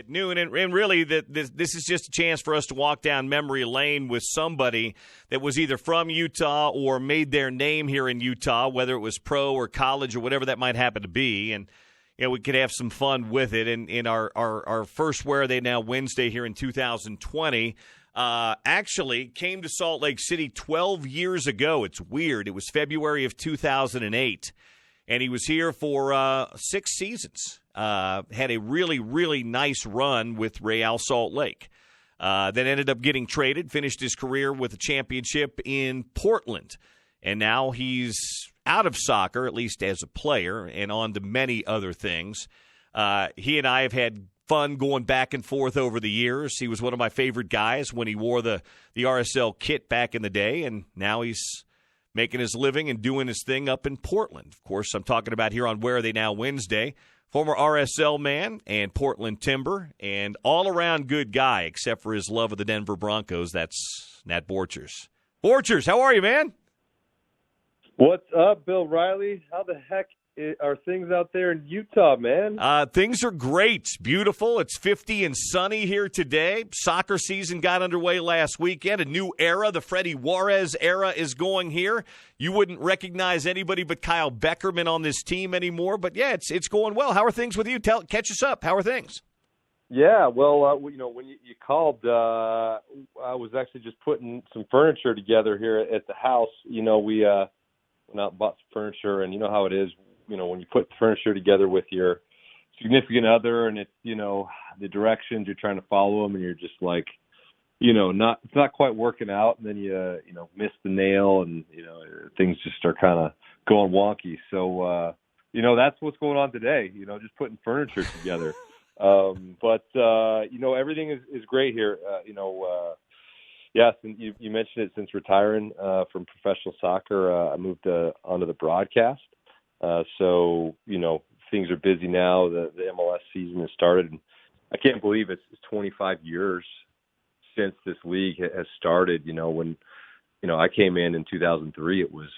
at noon. And really, this is just a chance for us to walk down memory lane with somebody that was either from Utah or made their name here in Utah, whether it was pro or college or whatever that might happen to be. And we could have some fun with it. And in our first Where Are They Now Wednesday here in 2020, actually came to Salt Lake City 12 years ago. It's weird. It was February of 2008. And he was here for 6 seasons. Had a really, really nice run with Real Salt Lake. Then ended up getting traded, finished his career with a championship in Portland. And now he's out of soccer, at least as a player, and on to many other things. He and I have had fun going back and forth over the years. He was one of my favorite guys when he wore the RSL kit back in the day, and now he's making his living and doing his thing up in Portland. Of course, I'm talking about here on Where Are They Now Wednesday, former RSL man and Portland Timber, and all-around good guy, except for his love of the Denver Broncos. That's Nat Borchers. Borchers, how are you, man? What's up, Bill Riley? How the heck are things out there in Utah, man? Things are great. Beautiful. It's 50 and sunny here today. Soccer season got underway last weekend. A new era, the Freddie Juarez era, is going here. You wouldn't recognize anybody but Kyle Beckerman on this team anymore. But, yeah, it's going well. How are things with you? Catch us up. How are things? Yeah, well, when you called, I was actually just putting some furniture together here at the house. We went out and bought some furniture, and you know how it is. When you put furniture together with your significant other and it's, the directions you're trying to follow them and you're just like, it's not quite working out. And then you miss the nail and, things just are kind of going wonky. So, that's what's going on today, just putting furniture together. But everything is great here. Yes, and you mentioned it, since retiring from professional soccer, I moved onto the broadcast. So, things are busy now. The MLS season has started. I can't believe it's 25 years since this league has started. When, I came in 2003, it was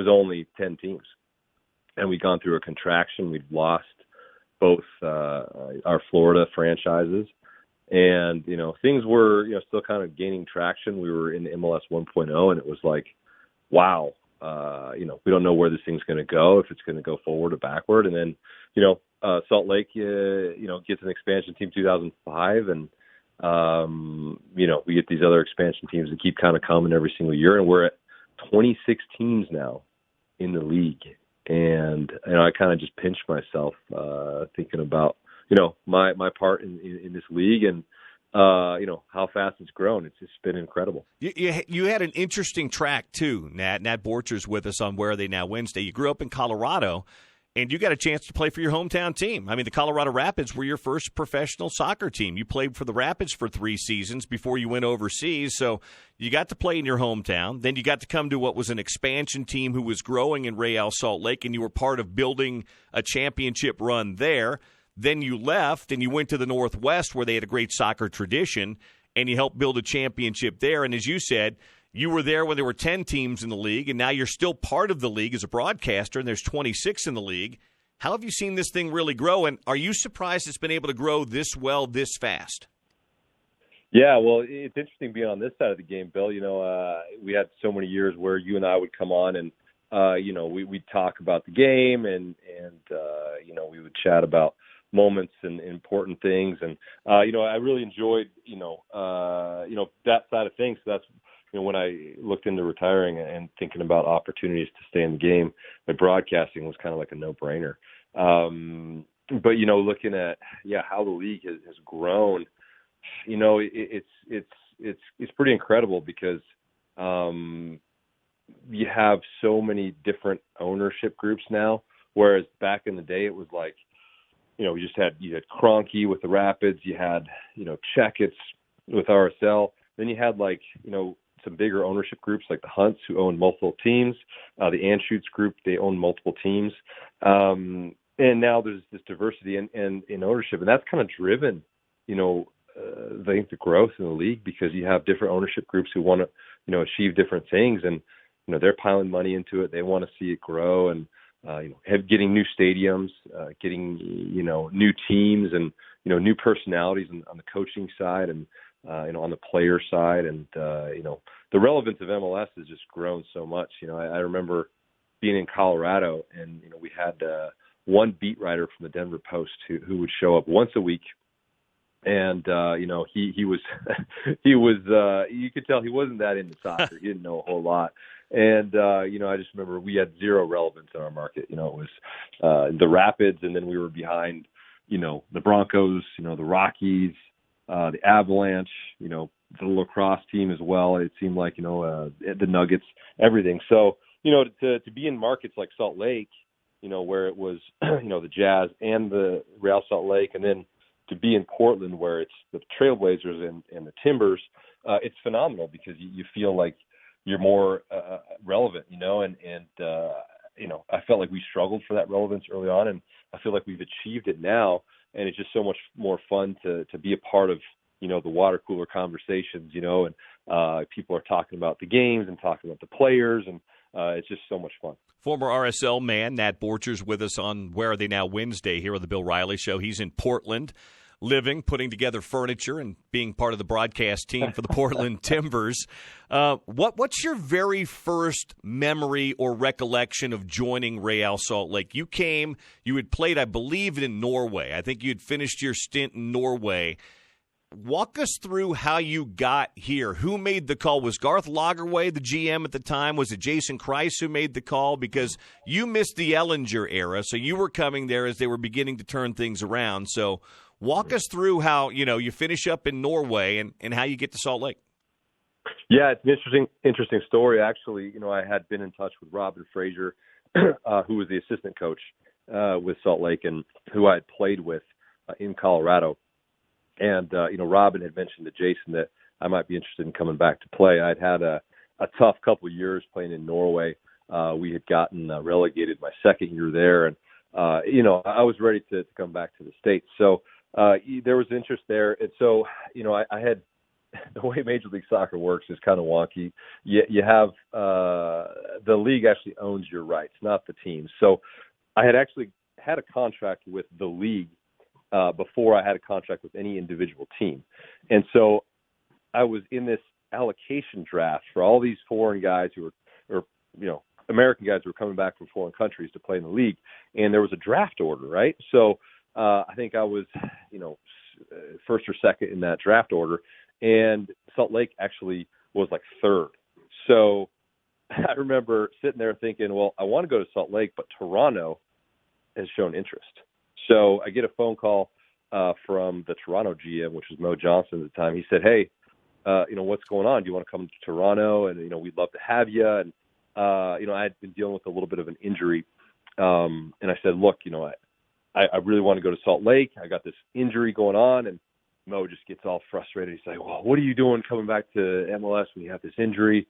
only 10 teams. And we'd gone through a contraction. We'd lost both our Florida franchises. And, things were, still kind of gaining traction. We were in MLS 1.0, and it was like, wow. We don't know where this thing's going to go, if it's going to go forward or backward. And then, Salt Lake, gets an expansion team 2005. And, we get these other expansion teams that keep kind of coming every single year. And we're at 26 teams now in the league. And I kind of just pinched myself thinking about, my part in this league and, how fast it's grown. It's just been incredible. You had an interesting track, too, Nat. Nat Borchers with us on Where Are They Now Wednesday. You grew up in Colorado, and you got a chance to play for your hometown team. I mean, the Colorado Rapids were your first professional soccer team. You played for the Rapids for 3 seasons before you went overseas, so you got to play in your hometown. Then you got to come to what was an expansion team who was growing in Real Salt Lake, and you were part of building a championship run there. Then you left and you went to the Northwest where they had a great soccer tradition, and you helped build a championship there. And as you said, you were there when there were 10 teams in the league, and now you're still part of the league as a broadcaster, and there's 26 in the league. How have you seen this thing really grow, and are you surprised it's been able to grow this well, this fast? Yeah, well, it's interesting being on this side of the game, Bill. We had so many years where you and I would come on and, we'd talk about the game and we would chat about moments and important things. And, I really enjoyed, that side of things. So that's, when I looked into retiring and thinking about opportunities to stay in the game, my broadcasting was kind of like a no-brainer. But, looking at, how the league has grown, it's pretty incredible because, you have so many different ownership groups now, whereas back in the day it was like, you had Kroenke with the Rapids, you had, Checketts with RSL, then you had some bigger ownership groups like the Hunts who own multiple teams, the Anschutz group, they own multiple teams. And now there's this diversity in ownership, and that's kind of driven, I think the growth in the league because you have different ownership groups who want to, achieve different things and, they're piling money into it. They want to see it grow. And, getting new stadiums, getting new teams, and new personalities on the coaching side, and on the player side, and the relevance of MLS has just grown so much. I remember being in Colorado, and we had one beat writer from the Denver Post who would show up once a week, and he was you could tell he wasn't that into soccer. He didn't know a whole lot. And, I just remember we had zero relevance in our market. It was the Rapids, and then we were behind, the Broncos, the Rockies, the Avalanche, the lacrosse team as well. It seemed like, the Nuggets, everything. So, to be in markets like Salt Lake, where it was, the Jazz and the Real Salt Lake, and then to be in Portland where it's the Trailblazers and the Timbers, it's phenomenal because you feel like you're more relevant, and I felt like we struggled for that relevance early on, and I feel like we've achieved it now, and it's just so much more fun to be a part of, the water cooler conversations, and people are talking about the games and talking about the players, and it's just so much fun. Former RSL man Nat Borchers with us on Where Are They Now Wednesday here on the Bill Riley Show. He's in Portland, living, putting together furniture, and being part of the broadcast team for the Portland Timbers. What's your very first memory or recollection of joining Real Salt Lake? You had played, I believe, in Norway. I think you had finished your stint in Norway. Walk us through how you got here. Who made the call? Was Garth Lagerwey the GM at the time? Was it Jason Kreis who made the call? Because you missed the Ellinger era, so you were coming there as they were beginning to turn things around. So walk us through how, you finish up in Norway and how you get to Salt Lake. Yeah, it's an interesting story. Actually, I had been in touch with Robin Fraser, who was the assistant coach with Salt Lake and who I had played with in Colorado. And, Robin had mentioned to Jason that I might be interested in coming back to play. I'd had a tough couple of years playing in Norway. We had gotten relegated my second year there. And, I was ready to come back to the States. So there was interest there. And so, I had the way Major League Soccer works is kind of wonky. You have the league actually owns your rights, not the team. So I had actually had a contract with the league before I had a contract with any individual team. And so I was in this allocation draft for all these foreign guys American guys who were coming back from foreign countries to play in the league. And there was a draft order, right? So I think I was, first or second in that draft order. And Salt Lake actually was like third. So I remember sitting there thinking, well, I want to go to Salt Lake, but Toronto has shown interest. So I get a phone call from the Toronto GM, which was Mo Johnson at the time. He said, hey, what's going on? Do you want to come to Toronto? And, we'd love to have you. And, I had been dealing with a little bit of an injury. And I said, look, I really want to go to Salt Lake. I got this injury going on. And Mo just gets all frustrated. He's like, well, what are you doing coming back to MLS when you have this injury?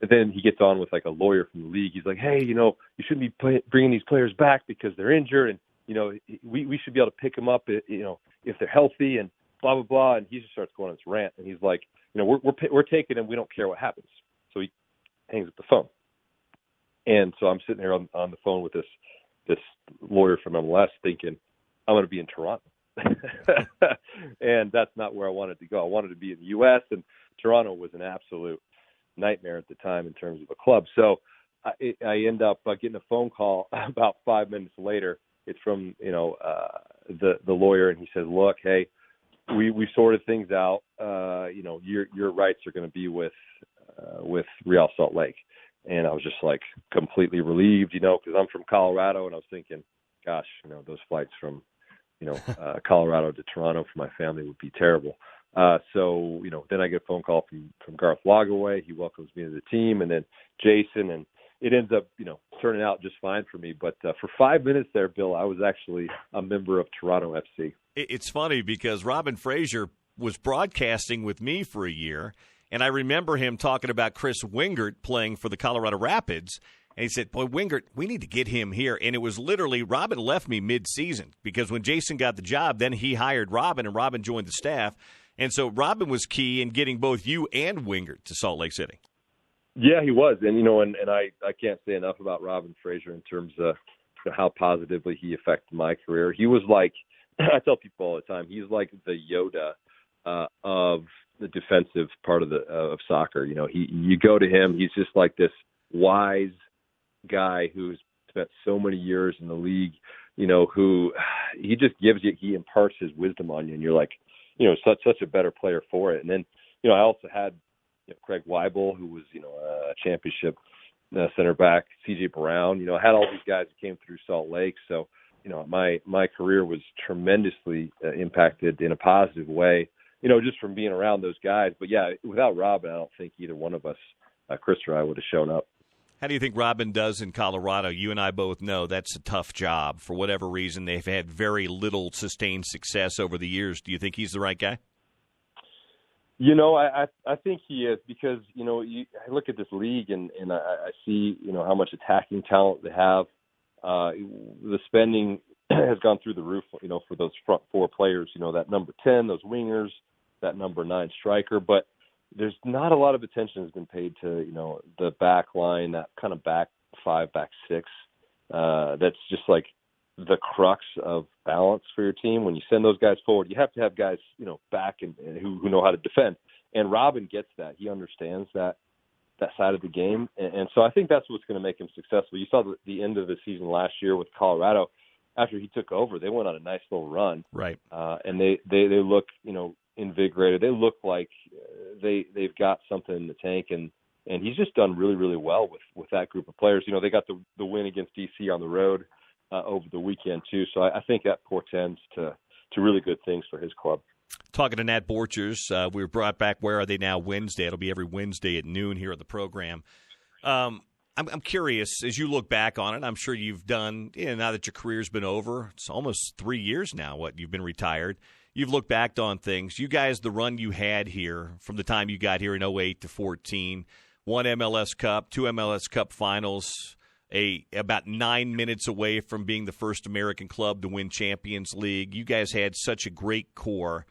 And then he gets on with like a lawyer from the league. He's like, hey, you shouldn't be bringing these players back because they're injured. And, we should be able to pick them up, if they're healthy and blah, blah, blah. And he just starts going on this rant. And he's like, we're taking him. We don't care what happens. So he hangs up the phone. And so I'm sitting here on the phone with this lawyer from MLS thinking, I'm going to be in Toronto. And that's not where I wanted to go. I wanted to be in the U.S., and Toronto was an absolute nightmare at the time in terms of a club. So I end up getting a phone call about 5 minutes later. It's from, the lawyer, and he says, look, hey, we sorted things out. Your rights are going to be with Real Salt Lake. And I was just like completely relieved, because I'm from Colorado, and I was thinking, gosh, those flights from, Colorado to Toronto for my family would be terrible. So, then I get a phone call from Garth Lagerwey. He welcomes me to the team, and then Jason, and it ends up, turning out just fine for me. But for 5 minutes there, Bill, I was actually a member of Toronto FC. It's funny because Robin Fraser was broadcasting with me for a year, and I remember him talking about Chris Wingert playing for the Colorado Rapids. And he said, boy, Wingert, we need to get him here. And it was literally, Robin left me mid-season because when Jason got the job, then he hired Robin, and Robin joined the staff. And so Robin was key in getting both you and Wingert to Salt Lake City. Yeah, he was, and and I can't say enough about Robin Fraser in terms of how positively he affected my career. He was like, I tell people all the time, he's like the Yoda of the defensive part of soccer. You go to him, he's just like this wise guy who's spent so many years in the league. Who he just he imparts his wisdom on you, and you're like, such a better player for it. And then, I also had Craig Weibel, who was, a championship center back, C.J. Brown. I had all these guys that came through Salt Lake. So, my career was tremendously impacted in a positive way, just from being around those guys. But, yeah, without Robin, I don't think either one of us, Chris or I, would have shown up. How do you think Robin does in Colorado? You and I both know that's a tough job. For whatever reason, they've had very little sustained success over the years. Do you think he's the right guy? I think he is because, I look at this league and I see, how much attacking talent they have. The spending has gone through the roof, for those front four players, that number 10, those wingers, that number 9 striker. But there's not a lot of attention has been paid to, the back line, that kind of back 5, back 6. That's just like the crux of balance for your team. When you send those guys forward, you have to have guys, back and who know how to defend. And Robin gets that. He understands that side of the game. And so I think that's what's going to make him successful. You saw the end of the season last year with Colorado. After he took over, they went on a nice little run. Right. And they look, invigorated. They look like they've got something in the tank, and he's just done really, really well with that group of players. They got the win against DC on the road over the weekend too. So I think that portends to really good things for his club. Talking to Nat Borchers, we were brought back. Where Are They Now? Wednesday. It'll be every Wednesday at noon here at the program. I'm curious, as you look back on it, I'm sure you've done, now that your career's been over, it's almost 3 years now, you've been retired. You've looked back on things. You guys, the run you had here from the time you got here in 08 to 14, 1 MLS Cup, 2 MLS Cup finals, about 9 minutes away from being the first American club to win Champions League. You guys had such a great core.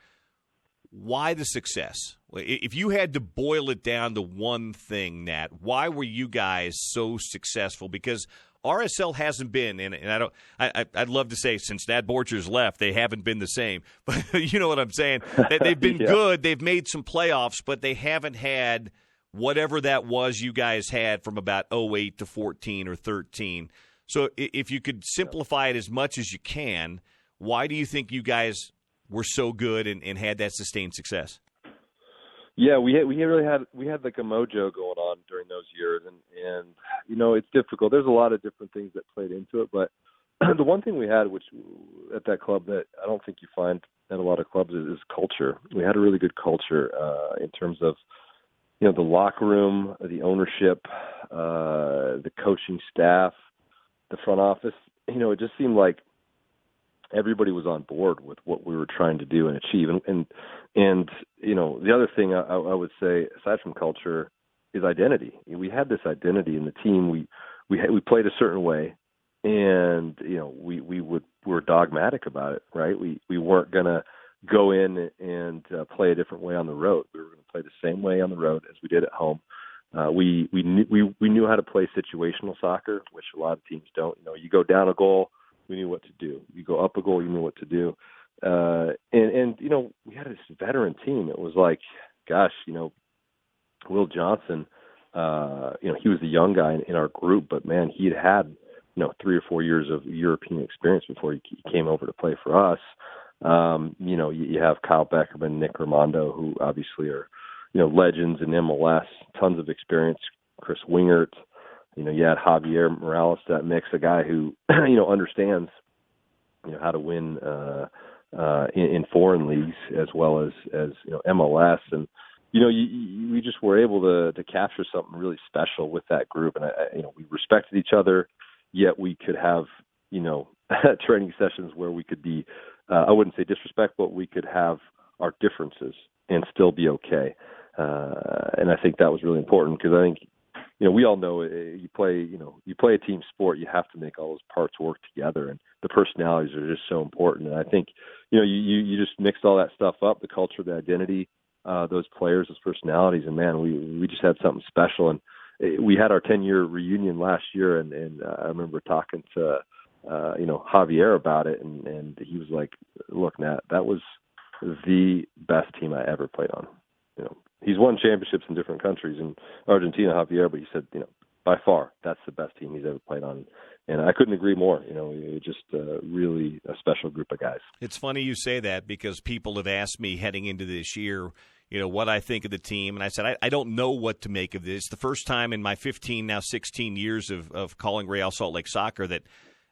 Why the success? If you had to boil it down to one thing, Nat, why were you guys so successful? Because RSL hasn't been, and I'd love to say since Nat Borchers left, they haven't been the same. But you know what I'm saying? They've been good. They've made some playoffs, but they haven't had whatever that was you guys had from about 08 to 14 or 13. So if you could simplify it as much as you can, why do you think you guys were so good and had that sustained success? Yeah, we had like a mojo going on during those years, and it's difficult. There's a lot of different things that played into it, but the one thing we had, which at that club that I don't think you find at a lot of clubs, is culture. We had a really good culture in terms of the locker room, the ownership, the coaching staff, the front office. It just seemed like everybody was on board with what we were trying to do and achieve. And the other thing I would say, aside from culture, is identity. We had this identity in the team. We played a certain way, and we were dogmatic about it. Right? We weren't gonna go in and play a different way on the road. We were going to play the same way on the road as we did at home. We knew how to play situational soccer, which a lot of teams don't. You go down a goal, we knew what to do. You go up a goal, you knew what to do. And we had this veteran team. It was like, gosh, Will Johnson, he was the young guy in our group, but man, he'd had 3 or 4 years of European experience before he came over to play for us. You have Kyle Beckham and Nick Raimondo, who obviously are, legends in MLS, tons of experience. Chris Wingert, you had Javier Morales, that mix, a guy who, understands, how to win in foreign leagues as well as MLS. And, we just were able to capture something really special with that group. And, we respected each other, yet we could have, training sessions where we could be, I wouldn't say disrespectful, but we could have our differences and still be okay. And I think that was really important because I think, we all know you play a team sport, you have to make all those parts work together, and the personalities are just so important. And I think, you just mixed all that stuff up, the culture, the identity, those players, those personalities, and man, we just had something special. And we had our 10-year reunion last year, and I remember talking to Javier about it, and he was like, "Look, Nat, that was the best team I ever played on." He's won championships in different countries in Argentina, Javier, but he said, by far, that's the best team he's ever played on. And I couldn't agree more. Just really a special group of guys. It's funny you say that because people have asked me heading into this year, what I think of the team. And I said, I don't know what to make of this. It's the first time in my 15, now 16 years of calling Real Salt Lake soccer that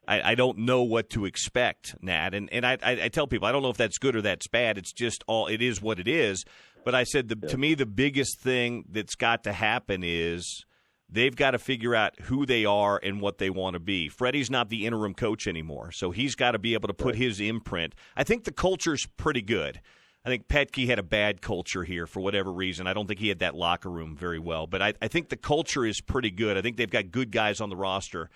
I don't know what to expect, Nat. And I tell people, I don't know if that's good or that's bad. It's just it is what it is. But I said, to me, the biggest thing that's got to happen is they've got to figure out who they are and what they want to be. Freddie's not the interim coach anymore, so he's got to be able to put his imprint. I think the culture's pretty good. I think Petke had a bad culture here for whatever reason. I don't think he had that locker room very well. But I think the culture is pretty good. I think they've got good guys on the roster.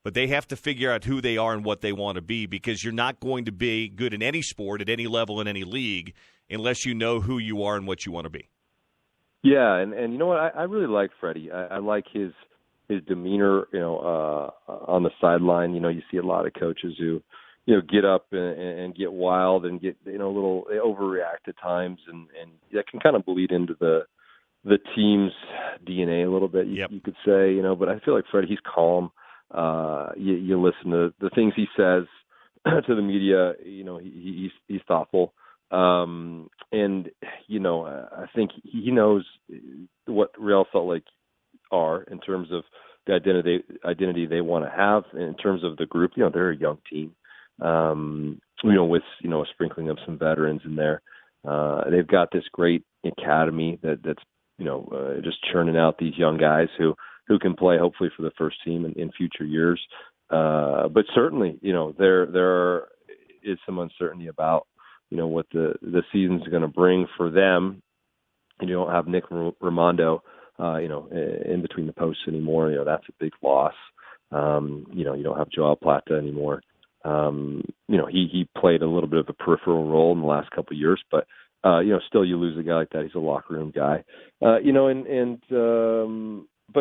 But they have to figure out who they are and what they want to be, because you're not going to be good in any sport at any level in any league unless you know who you are and what you want to be. Yeah, and you know what? I really like Freddie. I like his demeanor, on the sideline. You see a lot of coaches who, get up and get wild and get, a little overreact at times, and that can kind of bleed into the team's DNA a little bit, you could say, But I feel like Freddie, he's calm. You listen to the things he says to the media. He's thoughtful. I think he knows what Real Salt Lake are in terms of the identity they want to have. In terms of the group, they're a young team, with, a sprinkling of some veterans in there. They've got this great academy that's, just churning out these young guys who can play hopefully for the first team in future years. But certainly, there is some uncertainty about, what the season's going to bring for them. You don't have Nick Raimondo, in between the posts anymore. That's a big loss. You don't have Joao Plata anymore. He played a little bit of a peripheral role in the last couple of years, but still you lose a guy like that. He's a locker room guy. But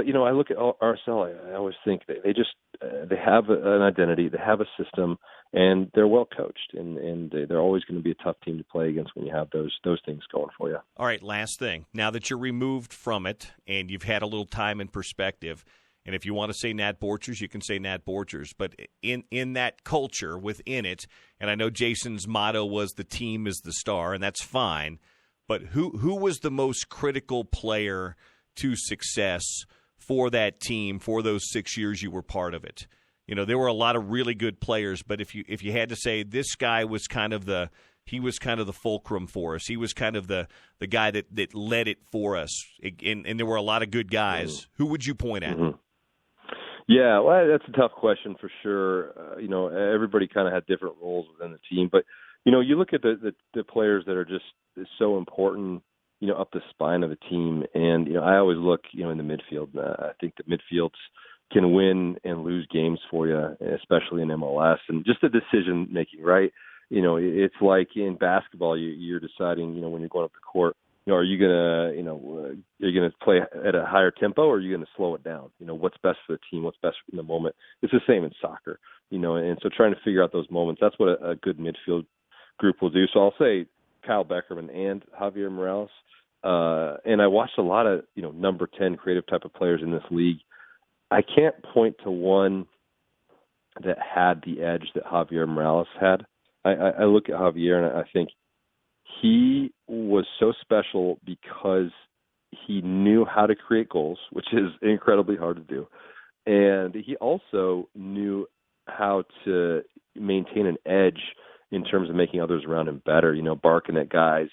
I look at RSL. I always think they have an identity, they have a system, and they're well coached, and they're always going to be a tough team to play against when you have those things going for you. All right, last thing. Now that you're removed from it and you've had a little time in perspective, and if you want to say Nat Borchers, you can say Nat Borchers, but in that culture within it, and I know Jason's motto was the team is the star, and that's fine, but who was the most critical player to success for that team for those 6 years you were part of it? There were a lot of really good players, but if you had to say this guy was kind of the fulcrum for us. He was kind of the guy that led it for us, and there were a lot of good guys. Mm-hmm. Who would you point at? Mm-hmm. Yeah, well, that's a tough question for sure. Everybody kind of had different roles within the team, but you look at the players that are just so important, up the spine of the team. And, I always look, in the midfield. I think the midfields can win and lose games for you, especially in MLS. And just the decision making, right? It's like in basketball, you're deciding, when you're going up the court, are you gonna play at a higher tempo, or are you gonna slow it down? What's best for the team, what's best in the moment. It's the same in soccer, and so trying to figure out those moments, that's what a good midfield group will do. So I'll say Kyle Beckerman and Javier Morales. And I watched a lot of, number 10 creative type of players in this league. I can't point to one that had the edge that Javier Morales had. I look at Javier and I think he was so special because he knew how to create goals, which is incredibly hard to do. And he also knew how to maintain an edge in terms of making others around him better, barking at guys,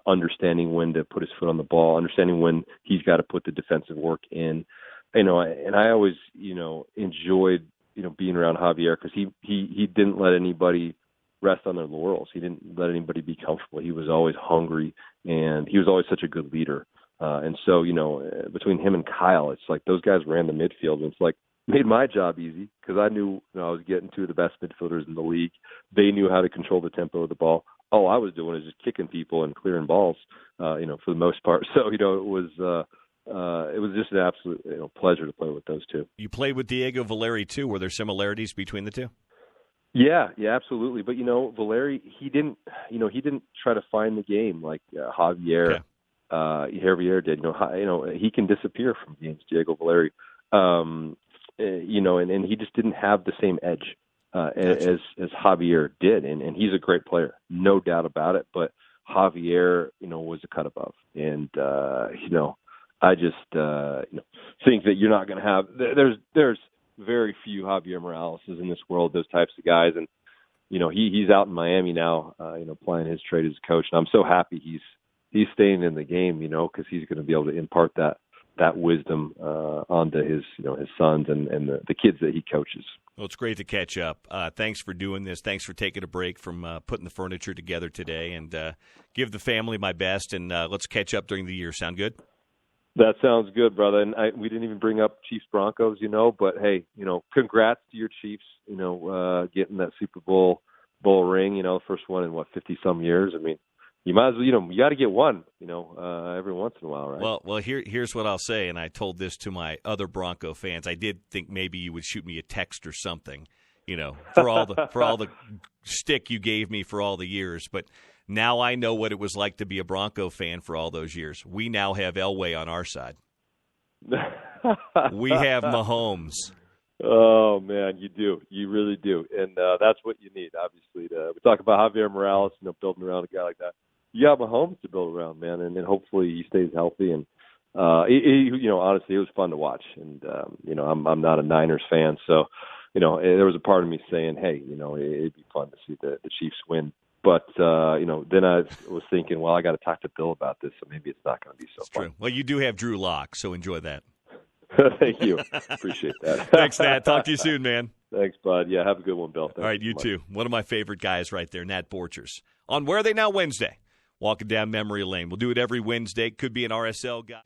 understanding when to put his foot on the ball, understanding when he's got to put the defensive work in. And I always, enjoyed, being around Javier because he didn't let anybody rest on their laurels. He didn't let anybody be comfortable. He was always hungry, and he was always such a good leader. And so, between him and Kyle, it's like those guys ran the midfield, and it's like made my job easy because I knew I was getting two of the best midfielders in the league. They knew how to control the tempo of the ball. All I was doing is just kicking people and clearing balls, for the most part. So, it was it was just an absolute pleasure to play with those two. You played with Diego Valeri too. Were there similarities between the two? Yeah, absolutely. But Valeri, he didn't try to find the game like Javier did. He can disappear from games, Diego Valeri. And he just didn't have the same edge as Javier did, and he's a great player, no doubt about it. But Javier, was a cut above, and I just think that you're not going to have. There's very few Javier Moraleses in this world, those types of guys, and he's out in Miami now, playing his trade as a coach, and I'm so happy he's staying in the game, because he's going to be able to impart that wisdom onto his sons and the kids that he coaches. Well, it's great to catch up. Thanks for doing this. Thanks for taking a break from putting the furniture together today, and give the family my best, and let's catch up during the year. Sound good? That sounds good, brother. And we didn't even bring up Chiefs Broncos, but hey, congrats to your Chiefs, getting that Super Bowl ring, first one in 50 some years. I mean, you might as well, you got to get one, every once in a while, right? Well, here's what I'll say, and I told this to my other Bronco fans. I did think maybe you would shoot me a text or something, for all the stick you gave me for all the years. But now I know what it was like to be a Bronco fan for all those years. We now have Elway on our side. We have Mahomes. Oh, man, you do. You really do. And that's what you need, obviously. We talk about Javier Morales, building around a guy like that. You got Mahomes to build around, man, and hopefully he stays healthy. And, honestly, it was fun to watch. And, I'm not a Niners fan, so, there was a part of me saying, hey, it'd be fun to see the Chiefs win. But, then I was thinking, well, I got to talk to Bill about this, so maybe it's not going to be so fun. True. Well, you do have Drew Lock, so enjoy that. Thank you. Appreciate that. Thanks, Nat. Talk to you soon, man. Thanks, bud. Yeah, have a good one, Bill. Thanks. All right, you too. One of my favorite guys right there, Nat Borchers. On Where Are They Now Wednesday, walking down memory lane. We'll do it every Wednesday. Could be an RSL guy.